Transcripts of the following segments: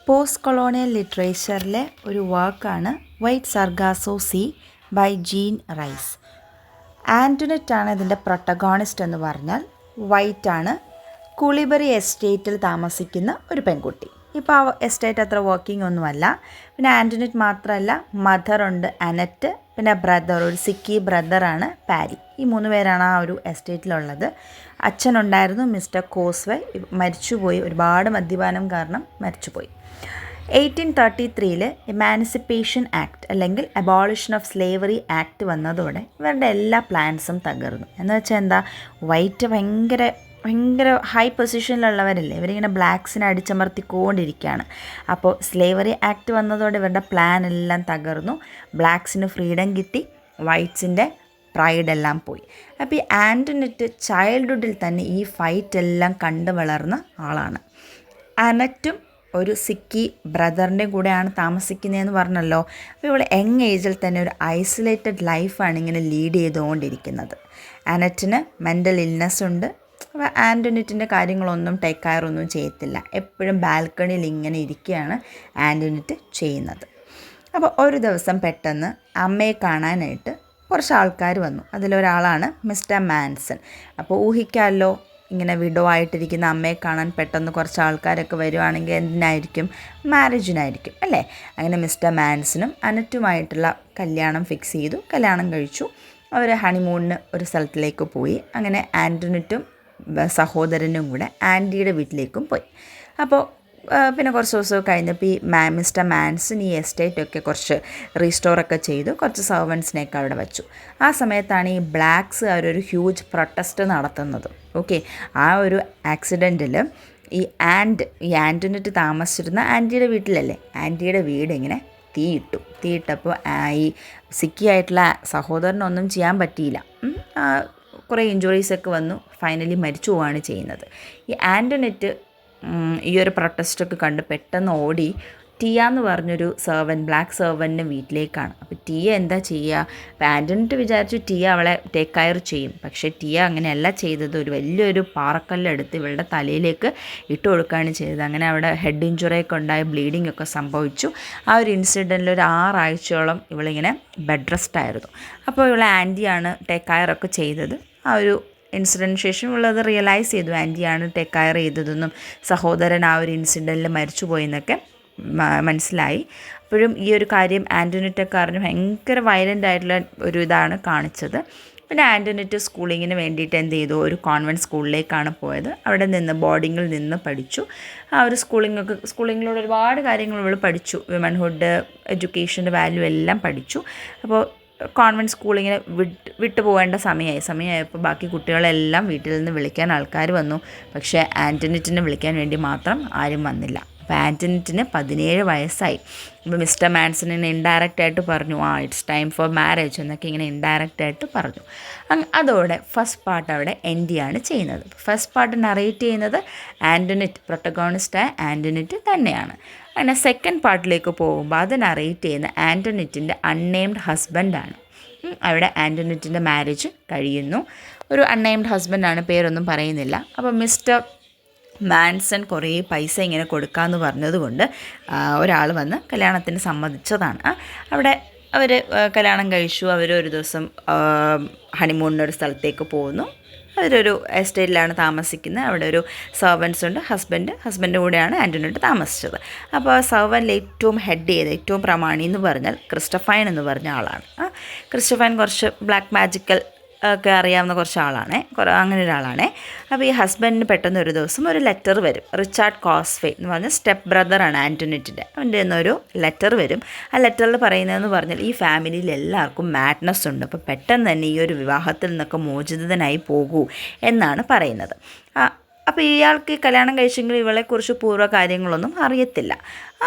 Post colonial ലിറ്ററേച്ചറിലെ ഒരു വർക്കാണ് Wide Sargasso Sea by Jean Rhys. Antoinette ആണ് ഇതിൻ്റെ പ്രൊട്ടഗോണിസ്റ്റ് എന്ന് പറഞ്ഞാൽ. വൈറ്റാണ്, കുളിബറി എസ്റ്റേറ്റിൽ താമസിക്കുന്ന ഒരു പെൺകുട്ടി. ഇപ്പോൾ ആ എസ്റ്റേറ്റ് അത്ര വർക്കിംഗ് ഒന്നുമല്ല. പിന്നെ ആൻ്റണറ്റ് മാത്രമല്ല, മദറുണ്ട് അനറ്റ്, പിന്നെ ബ്രദർ, ഒരു സിക്കി ബ്രദറാണ് പാരി. ഈ 3 പേരാണ് ആ ഒരു എസ്റ്റേറ്റിലുള്ളത്. അച്ഛനുണ്ടായിരുന്നു മിസ്റ്റർ കോസ്വേ, മരിച്ചുപോയി. ഒരുപാട് മദ്യപാനം കാരണം മരിച്ചുപോയി. 1833 എമാൻസിപ്പേഷൻ ആക്ട് അല്ലെങ്കിൽ അബോളിഷൻ ഓഫ് സ്ലേവറി ആക്ട് വന്നതോടെ ഇവരുടെ എല്ലാ പ്ലാൻസും തകർന്നു. എന്ന് വെച്ചാൽ എന്താ, വൈറ്റ് ഭയങ്കര ഹൈ പൊസിഷനിലുള്ളവരല്ലേ, ഇവരിങ്ങനെ ബ്ലാക്സിനെ അടിച്ചമർത്തിക്കൊണ്ടിരിക്കുകയാണ്. അപ്പോൾ സ്ലേവറി ആക്ട് വന്നതോടെ ഇവരുടെ പ്ലാൻ എല്ലാം തകർന്നു. ബ്ലാക്സിന് ഫ്രീഡം കിട്ടി, വൈറ്റ്സിൻ്റെ പ്രൈഡെല്ലാം പോയി. അപ്പോൾ ഈ ആൻ്റണറ്റ് ചൈൽഡ്ഹുഡിൽ തന്നെ ഈ ഫൈറ്റ് എല്ലാം കണ്ടു വളർന്ന ആളാണ്. അനറ്റും ഒരു സിക്കി ബ്രദറിൻ്റെ കൂടെയാണ് താമസിക്കുന്നതെന്ന് പറഞ്ഞല്ലോ. അപ്പോൾ ഇവൾ യങ് ഏജിൽ തന്നെ ഒരു ഐസൊലേറ്റഡ് ലൈഫാണ് ഇങ്ങനെ ലീഡ് ചെയ്തുകൊണ്ടിരിക്കുന്നത്. അനറ്റിന് മെൻ്റൽ ഇൽനെസ് ഉണ്ട്. അപ്പോൾ ആൻ്റണറ്റിൻ്റെ കാര്യങ്ങളൊന്നും ടേക്ക് കെയർ ഒന്നും ചെയ്യത്തില്ല. എപ്പോഴും ബാൽക്കണിയിൽ ഇങ്ങനെ ഇരിക്കുകയാണ് ആൻ്റണറ്റ് ചെയ്യുന്നത്. അപ്പോൾ ഒരു ദിവസം പെട്ടെന്ന് അമ്മയെ കാണാനായിട്ട് കുറച്ച് ആൾക്കാർ വന്നു. അതിലൊരാളാണ് മിസ്റ്റർ മാൻസൺ. അപ്പോൾ ഊഹിക്കാമല്ലോ, ഇങ്ങനെ വിഡോ ആയിട്ടിരിക്കുന്ന അമ്മയെ കാണാൻ പെട്ടെന്ന് കുറച്ച് ആൾക്കാരൊക്കെ വരുവാണെങ്കിൽ എന്തിനായിരിക്കും, മാരേജിനായിരിക്കും അല്ലേ. അങ്ങനെ മിസ്റ്റർ മാൻസനും അനറ്റുമായിട്ടുള്ള കല്യാണം ഫിക്സ് ചെയ്തു, കല്യാണം കഴിച്ചു. അവർ ഹണിമൂണിന് ഒരു സ്ഥലത്തിലേക്ക് പോയി. അങ്ങനെ ആൻ്റണറ്റും സഹോദരനും കൂടെ ആൻറ്റിയുടെ വീട്ടിലേക്കും പോയി. അപ്പോൾ പിന്നെ കുറച്ച് ദിവസം കഴിഞ്ഞപ്പോൾ ഈ മിസ്റ്റർ മാൻസൺ ഈ എസ്റ്റേറ്റൊക്കെ കുറച്ച് റീസ്റ്റോറൊക്കെ ചെയ്തു, കുറച്ച് സർവൻസിനെയൊക്കെ അവിടെ വെച്ചു. ആ സമയത്താണ് ഈ ബ്ലാക്സ് അവരൊരു ഹ്യൂജ് പ്രൊട്ടസ്റ്റ് നടത്തുന്നത്. ഓക്കെ, ആ ഒരു ആക്സിഡൻറ്റിൽ ഈ ആൻ്റണറ്റ് താമസിച്ചിരുന്ന ആൻറ്റിയുടെ വീട്ടിലല്ലേ, ആൻറ്റിയുടെ വീട് ഇങ്ങനെ തീയിട്ടപ്പോൾ ഈ സിക്കിയായിട്ടുള്ള സഹോദരനൊന്നും ചെയ്യാൻ പറ്റിയില്ല. കുറേ ഇഞ്ചുറീസൊക്കെ വന്നു, ഫൈനലി മരിച്ചു പോവുകയാണ് ചെയ്യുന്നത്. ഈ ആൻ്റണറ്റ് ഈ ഒരു പ്രൊട്ടസ്റ്റൊക്കെ കണ്ട് പെട്ടെന്ന് ഓടി ടിയ എന്ന് പറഞ്ഞൊരു ബ്ലാക്ക് സെർവൻറ്റിൻ്റെ വീട്ടിലേക്കാണ്. അപ്പോൾ ടിയ എന്താ ചെയ്യുക, അപ്പോൾ ആൻ്റണറ്റ് വിചാരിച്ചു ടിയ അവളെ ടേക്ക് കെയർ ചെയ്യും. പക്ഷേ ടിയ അങ്ങനെയല്ല ചെയ്തത്. ഒരു വലിയൊരു പാറക്കല്ലെടുത്ത് ഇവളുടെ തലയിലേക്ക് ഇട്ട് കൊടുക്കുകയാണ് ചെയ്തത്. അങ്ങനെ അവിടെ ഹെഡ് ഇഞ്ചുറിയൊക്കെ ഉണ്ടായി, ബ്ലീഡിംഗ് ഒക്കെ സംഭവിച്ചു. ആ ഒരു ഇൻസിഡൻറ്റിൽ ഒരു 6 ആഴ്ചയോളം ഇവളിങ്ങനെ ബെഡ് റെസ്റ്റ് ആയിരുന്നു. അപ്പോൾ ഇവളെ ആൻറ്റിയാണ് ടേക്ക് കെയർ ഒക്കെ ചെയ്തത്. ആ ഒരു ഇൻസിഡൻറ്റിന് ശേഷം ഉള്ളത് റിയലൈസ് ചെയ്തു, ആൻറ്റിയാണ് ടേക്ക് കെയർ ചെയ്തതെന്നും സഹോദരൻ ആ ഒരു ഇൻസിഡൻറ്റിൽ മരിച്ചു പോയെന്നൊക്കെ മനസ്സിലായി. അപ്പോഴും ഈ ഒരു കാര്യം ആൻ്റണറ്റൊക്കെ അറിഞ്ഞ് ഭയങ്കര വയലൻ്റ് ആയിട്ടുള്ള ഒരു ഇതാണ് കാണിച്ചത്. പിന്നെ ആൻ്റണറ്റ് സ്കൂളിങ്ങിന് വേണ്ടിയിട്ട് എന്ത് ചെയ്തു, ഒരു കോൺവെൻറ്റ് സ്കൂളിലേക്കാണ് പോയത്. അവിടെ നിന്ന് ബോർഡിങ്ങിൽ നിന്ന് പഠിച്ചു. ആ ഒരു സ്കൂളിങ്ങിലൂടെ ഒരുപാട് കാര്യങ്ങൾ ഇവൾ പഠിച്ചു. വിമൻഹുഡ്, എഡ്യൂക്കേഷൻ്റെ വാല്യൂ എല്ലാം പഠിച്ചു. അപ്പോൾ കോൺവെൻറ്റ് സ്കൂളിങ്ങനെ വിട്ടു പോകേണ്ട സമയമായപ്പോൾ ബാക്കി കുട്ടികളെല്ലാം വീട്ടിൽ നിന്ന് വിളിക്കാൻ ആൾക്കാർ വന്നു. പക്ഷേ ആൻ്റണറ്റിനെ വിളിക്കാൻ വേണ്ടി മാത്രം ആരും വന്നില്ല. അപ്പോൾ ആൻ്റണറ്റിന് 17 വയസ്സായി. അപ്പോൾ മിസ്റ്റർ മാൻസണിനെ ഇൻഡയറക്റ്റായിട്ട് പറഞ്ഞു, ഇറ്റ്സ് ടൈം ഫോർ മാരേജ് എന്നൊക്കെ ഇങ്ങനെ ഇൻഡയറക്റ്റായിട്ട് പറഞ്ഞു. അതോടെ ഫസ്റ്റ് പാർട്ട് അവിടെ എൻഡ് ചെയ്യാണ് ചെയ്യുന്നത്. ഫസ്റ്റ് പാർട്ട് നറേറ്റ് ചെയ്യുന്നത് ആൻ്റണറ്റ്, പ്രൊട്ടഗോണിസ്റ്റായ ആൻ്റണറ്റ് തന്നെയാണ്. അങ്ങനെ സെക്കൻഡ് പാർട്ടിലേക്ക് പോകുമ്പോൾ അത് നറേറ്റ് ചെയ്യുന്ന ആൻ്റണറ്റിൻ്റെ അൺനെയിംഡ് ഹസ്ബൻഡാണ്. അവിടെ ആൻ്റണറ്റിൻ്റെ മാരേജ് കഴിയുന്നു. ഒരു അൺനെയിംഡ് ഹസ്ബൻഡാണ്, പേരൊന്നും പറയുന്നില്ല. അപ്പോൾ മിസ്റ്റർ മാൻസൺ കുറേ പൈസ ഇങ്ങനെ കൊടുക്കാമെന്ന് പറഞ്ഞതുകൊണ്ട് ഒരാൾ വന്ന് കല്യാണത്തിന് സമ്മതിച്ചതാണ്. അവിടെ അവർ കല്യാണം കഴിച്ചു. അവർ ഒരു ദിവസം ഹണിമൂണിനൊരു സ്ഥലത്തേക്ക് പോകുന്നു. അവരൊരു എസ്റ്റേറ്റിലാണ് താമസിക്കുന്നത്. അവിടെ ഒരു സർവൻസ് ഉണ്ട്, ഹസ്ബൻഡ് കൂടെയാണ് ആൻ്റണറ്റ് താമസിച്ചത്. അപ്പോൾ സർവൻറ്റിൽ ഏറ്റവും ഹെഡ് ചെയ്ത് ഏറ്റവും പ്രമാണി എന്ന് പറഞ്ഞാൽ ക്രിസ്റ്റഫൈൻ എന്ന് പറഞ്ഞ ആളാണ്. ക്രിസ്റ്റഫൈൻ കുറച്ച് ബ്ലാക്ക് മാജിക്കൽ ഒക്കെ അറിയാവുന്ന കുറച്ച് ആളാണ്, അങ്ങനെ ഒരാളാണ്. അപ്പോൾ ഈ ഹസ്ബൻഡിന് പെട്ടെന്ന് ഒരു ദിവസം ഒരു ലെറ്റർ വരും. റിച്ചാർഡ് കോസ്വേ എന്ന് പറഞ്ഞ സ്റ്റെപ്പ് ബ്രദറാണ് ആൻ്റണറ്റിൻ്റെ. അവൻ്റെ നിന്നൊരു ലെറ്റർ വരും. ആ ലെറ്ററിൽ പറയുന്നതെന്ന് പറഞ്ഞാൽ ഈ ഫാമിലിയിൽ എല്ലാവർക്കും മാഡ്നസ് ഉണ്ട്. അപ്പോൾ പെട്ടെന്ന് തന്നെ ഈ ഒരു വിവാഹത്തിൽ നിന്നൊക്കെ മോചിതനായി പോകൂ എന്നാണ് പറയുന്നത്. അപ്പോൾ ഇയാൾക്ക് കല്യാണം കഴിച്ചെങ്കിൽ ഇവളെക്കുറിച്ച് പൂർവ്വ കാര്യങ്ങളൊന്നും അറിയത്തില്ല.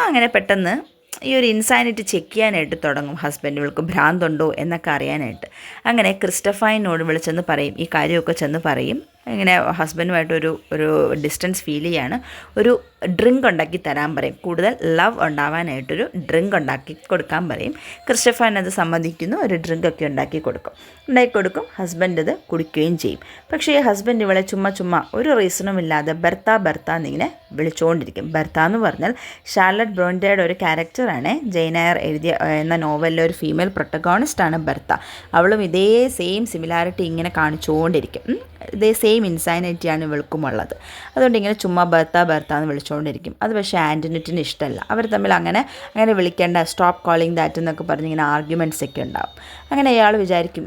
അങ്ങനെ പെട്ടെന്ന് ഈ ഒരു ഇൻസാനിറ്റി ചെക്ക് ചെയ്യാനായിട്ട് തുടങ്ങും. ഹസ്ബൻഡുകൾക്ക് ഭ്രാന്തുണ്ടോ എന്നൊക്കെ അറിയാനായിട്ട്. അങ്ങനെ ക്രിസ്റ്റഫൈനോട് വിളിച്ചെന്ന് പറയും, ഈ കാര്യമൊക്കെ ചെന്ന് പറയും. ഇങ്ങനെ ഹസ്ബൻഡുമായിട്ടൊരു ഡിസ്റ്റൻസ് ഫീൽ ചെയ്യാണ്. ഒരു ഡ്രിങ്ക് ഉണ്ടാക്കി തരാൻ പറയും, കൂടുതൽ ലവ് ഉണ്ടാവാനായിട്ടൊരു ഡ്രിങ്ക് ഉണ്ടാക്കി കൊടുക്കാൻ പറയും. ക്രിസ്റ്റഫൻ അത് സമ്മതിക്കുന്നു, ഒരു ഡ്രിങ്കൊക്കെ ഉണ്ടാക്കി കൊടുക്കും. ഹസ്ബൻഡ് അത് കുടിക്കുകയും ചെയ്യും. പക്ഷേ ഈ ഹസ്ബൻഡ് ഇവളെ ചുമ്മാ ഒരു റീസണും ഇല്ലാതെ ബർത്ത എന്നിങ്ങനെ വിളിച്ചുകൊണ്ടിരിക്കും. ബർത്ത എന്ന് പറഞ്ഞാൽ ഷാർലറ്റ് ബ്രോണ്ടയുടെ ഒരു ക്യാരക്ടറാണ്. ജെയിൻ എയർ എഴുതിയ എന്ന നോവലിലെ ഒരു ഫീമെയിൽ പ്രൊട്ടഗോണിസ്റ്റാണ് ബർത്ത. അവളും ഇതേ സെയിം സിമിലാരിറ്റി ഇങ്ങനെ കാണിച്ചുകൊണ്ടിരിക്കും. ഇതേ സെയിം ഇൻസൈനിറ്റിയാണ് ഇവൾക്കുമുള്ളത്. അതുകൊണ്ട് ഇങ്ങനെ ചുമ്മാ ബർത്ത എന്ന് വിളിച്ചുകൊണ്ടിരിക്കും. അത് പക്ഷേ ആൻ്റണിറ്റിന് ഇഷ്ടമല്ല. അവർ തമ്മിൽ അങ്ങനെ വിളിക്കേണ്ട, സ്റ്റോപ്പ് കോളിങ് ദാറ്റ് എന്നൊക്കെ പറഞ്ഞ് ഇങ്ങനെ ആർഗ്യുമെൻറ്റ്സ് ഒക്കെ ഉണ്ടാവും. അങ്ങനെ അയാൾ വിചാരിക്കും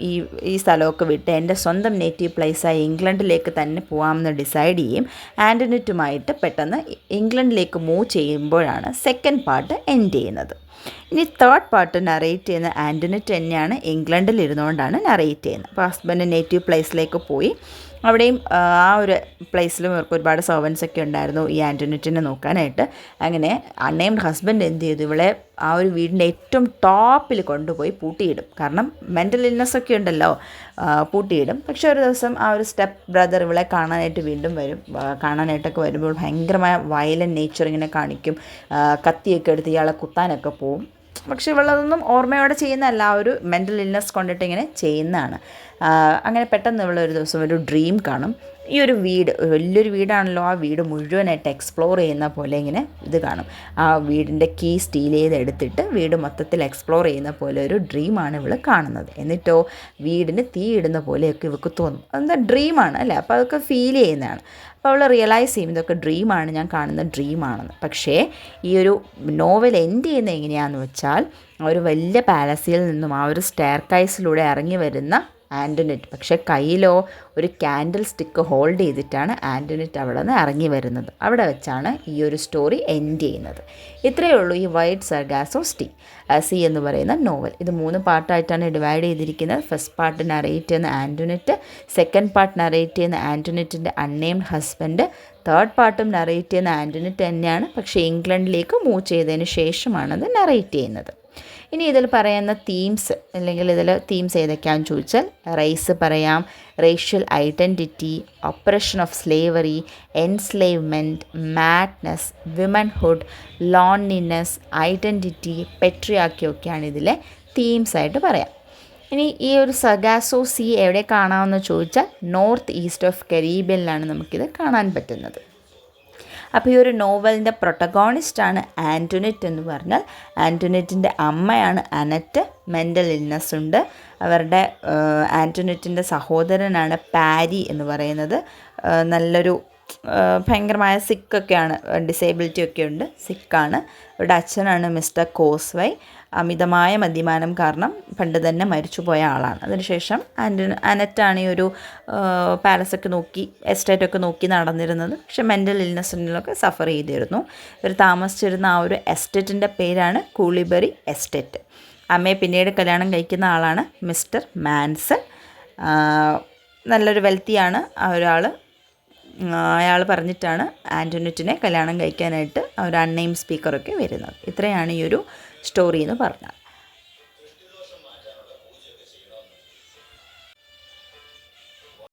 ഈ സ്ഥലമൊക്കെ വിട്ട് എൻ്റെ സ്വന്തം നേറ്റീവ് പ്ലേസായ ഇംഗ്ലണ്ടിലേക്ക് തന്നെ പോകാമെന്ന് ഡിസൈഡ് ചെയ്യും. ആൻ്റണിറ്റുമായിട്ട് പെട്ടെന്ന് ഇംഗ്ലണ്ടിലേക്ക് മൂവ് ചെയ്യുമ്പോഴാണ് സെക്കൻഡ് പാർട്ട് എൻഡ് ചെയ്യുന്നത്. ഇനി തേർഡ് പാർട്ട് നറേറ്റ് ചെയ്യുന്ന ആൻ്റണിറ്റ് തന്നെയാണ്. ഇംഗ്ലണ്ടിൽ ഇരുന്നുകൊണ്ടാണ് നറേറ്റ് ചെയ്യുന്നത്. അപ്പോൾ ഹസ്ബൻഡ് നേറ്റീവ് പ്ലേസിലേക്ക് പോയി. അവിടെയും ആ ഒരു പ്ലേസിലും ഇവർക്ക് ഒരുപാട് സെർവൻസ് ഒക്കെ ഉണ്ടായിരുന്നു ഈ ആൻ്റണിറ്റിനെ നോക്കാനായിട്ട്. അങ്ങനെ അൺനെയിംഡ് ഹസ്ബൻഡ് എന്ത് ചെയ്തു, ഇവളെ ആ ഒരു വീടിൻ്റെ ഏറ്റവും ടോപ്പിൽ കൊണ്ടുപോയി പൂട്ടിയിടും. കാരണം മെൻ്റൽ ഇൽനെസ് ഒക്കെ ഉണ്ടല്ലോ, പൂട്ടിയിടും. പക്ഷേ ഒരു ദിവസം ആ ഒരു സ്റ്റെപ്പ് ബ്രദർ ഇവളെ കാണാനായിട്ട് വീണ്ടും വരും. കാണാനായിട്ടൊക്കെ വരുമ്പോൾ ഭയങ്കരമായ വയലൻ്റ് നേച്ചർ ഇങ്ങനെ കാണിക്കും. കത്തിയൊക്കെ എടുത്ത് ഇയാളെ കുത്താനൊക്കെ പോവും. പക്ഷേ ഇവളതൊന്നും ഓർമ്മയോടെ ചെയ്യുന്നതല്ല, ആ ഒരു മെൻ്റൽ ഇൽനെസ് കൊണ്ടിട്ട് ഇങ്ങനെ ചെയ്യുന്നതാണ്. അങ്ങനെ പെട്ടെന്ന് ഇവളൊരു ദിവസം ഒരു ഡ്രീം കാണും. ഈ ഒരു വീട് വലിയൊരു വീടാണല്ലോ, ആ വീട് മുഴുവനായിട്ട് എക്സ്പ്ലോർ ചെയ്യുന്ന പോലെ ഇങ്ങനെ ഇത് കാണും. ആ വീടിൻ്റെ കീ സ്റ്റീൽ ചെയ്ത് എടുത്തിട്ട് വീട് മൊത്തത്തിൽ എക്സ്പ്ലോർ ചെയ്യുന്ന പോലെ ഒരു ഡ്രീമാണ് ഇവൾ കാണുന്നത്. എന്നിട്ടോ വീടിന് തീ ഇടുന്ന പോലെയൊക്കെ ഇവൾക്ക് തോന്നും. അതെന്താ ഡ്രീമാണ് അല്ലേ, അപ്പോൾ അതൊക്കെ ഫീൽ ചെയ്യുന്നതാണ്. അപ്പോൾ അവൾ റിയലൈസ് ചെയ്യും ഇതൊക്കെ ഡ്രീമാണ്, ഞാൻ കാണുന്ന ഡ്രീമാണെന്ന്. പക്ഷേ ഈ ഒരു നോവൽ എൻഡ് ചെയ്യുന്നത് എങ്ങനെയാണെന്ന് വെച്ചാൽ, ഒരു വലിയ പാലസിൽ നിന്നും ആ ഒരു സ്റ്റെയർ കൈസിലൂടെ ഇറങ്ങി വരുന്ന ആൻ്റണിറ്റ്, പക്ഷേ കയ്യിലോ ഒരു ക്യാൻഡിൽ സ്റ്റിക്ക് ഹോൾഡ് ചെയ്തിട്ടാണ് ആൻ്റണിറ്റ് അവിടെ നിന്ന് ഇറങ്ങി വരുന്നത്. അവിടെ വെച്ചാണ് ഈ ഒരു സ്റ്റോറി എൻഡ് ചെയ്യുന്നത്. ഇത്രയേ ഉള്ളൂ ഈ വൈറ്റ് സർഗാസോ സീ എന്ന് പറയുന്ന നോവൽ. ഇത് 3 പാർട്ടായിട്ടാണ് ഡിവൈഡ് ചെയ്തിരിക്കുന്നത്. ഫസ്റ്റ് പാർട്ട് നറേറ്റ് ചെയ്യുന്ന ആൻ്റണിറ്റ്, സെക്കൻഡ് പാർട്ട് നറേറ്റ് ചെയ്യുന്ന ആൻ്റണിറ്റിൻ്റെ അൺനെയിംഡ് ഹസ്ബൻഡ്, തേർഡ് പാർട്ടും നറേറ്റ് ചെയ്യുന്ന ആൻ്റണിറ്റ് തന്നെയാണ്. പക്ഷേ ഇംഗ്ലണ്ടിലേക്ക് മൂവ് ചെയ്തതിന് ശേഷമാണത് നറേറ്റ് ചെയ്യുന്നത്. ഇനി ഇതിൽ പറയുന്ന തീംസ്, അല്ലെങ്കിൽ ഇതിൽ തീംസ് ഏതൊക്കെയാണെന്ന് ചോദിച്ചാൽ, റേസ് പറയാം, racial identity, oppression of slavery, enslavement, madness, womanhood, loneliness, identity, patriarchy ഒക്കെയാണ് ഇതിലെ തീംസായിട്ട് പറയാം. ഇനി ഈ ഒരു സർഗാസോ സീ എവിടെ കാണാമെന്ന് ചോദിച്ചാൽ, നോർത്ത് ഈസ്റ്റ് ഓഫ് കരീബിയനിലാണ് നമുക്കിത് കാണാൻ പറ്റുന്നത്. അപ്പോൾ ഈ ഒരു നോവലിൻ്റെ പ്രൊട്ടഗോണിസ്റ്റാണ് ആൻ്റണിറ്റ് എന്ന് പറഞ്ഞാൽ, ആൻ്റണിറ്റിൻ്റെ അമ്മയാണ് അനറ്റ്. മെൻ്റൽ ഇൽനെസ് ഉണ്ട്. അവരുടെ ആൻ്റണിറ്റിൻ്റെ സഹോദരനാണ് പാരി എന്ന് പറയുന്നത്. നല്ലൊരു ഭയങ്കരമായ സിക്കൊക്കെയാണ്, ഡിസേബിലിറ്റി ഒക്കെ ഉണ്ട്, സിക്കാണ്. അവരുടെ അച്ഛനാണ് മിസ്റ്റർ കോസ്വൈ. അമിതമായ മദ്യപാനം കാരണം പണ്ട് തന്നെ മരിച്ചുപോയ ആളാണ്. അതിനുശേഷം അനറ്റാണ് ഈ ഒരു പാലസൊക്കെ നോക്കി, എസ്റ്റേറ്റൊക്കെ നോക്കി നടന്നിരുന്നത്. പക്ഷെ മെൻ്റൽ ഇൽനെസ്സിലൊക്കെ സഫർ ചെയ്തിരുന്നു. ഇവർ താമസിച്ചിരുന്ന ആ ഒരു എസ്റ്റേറ്റിൻ്റെ പേരാണ് കൂളിബറി എസ്റ്റേറ്റ്. അമ്മയെ പിന്നീട് കല്യാണം കഴിക്കുന്ന ആളാണ് മിസ്റ്റർ മാൻസൺ. നല്ലൊരു വെൽത്തിയാണ് ആ ഒരാൾ. അയാൾ പറഞ്ഞിട്ടാണ് ആൻ്റണിറ്റിനെ കല്യാണം കഴിക്കാനായിട്ട് ആ ഒരു അൺനെയിം സ്പീക്കറൊക്കെ വരുന്നത്. ഇത്രയാണ് ഈ ഒരു സ്റ്റോറി എന്ന് പറഞ്ഞാൽ.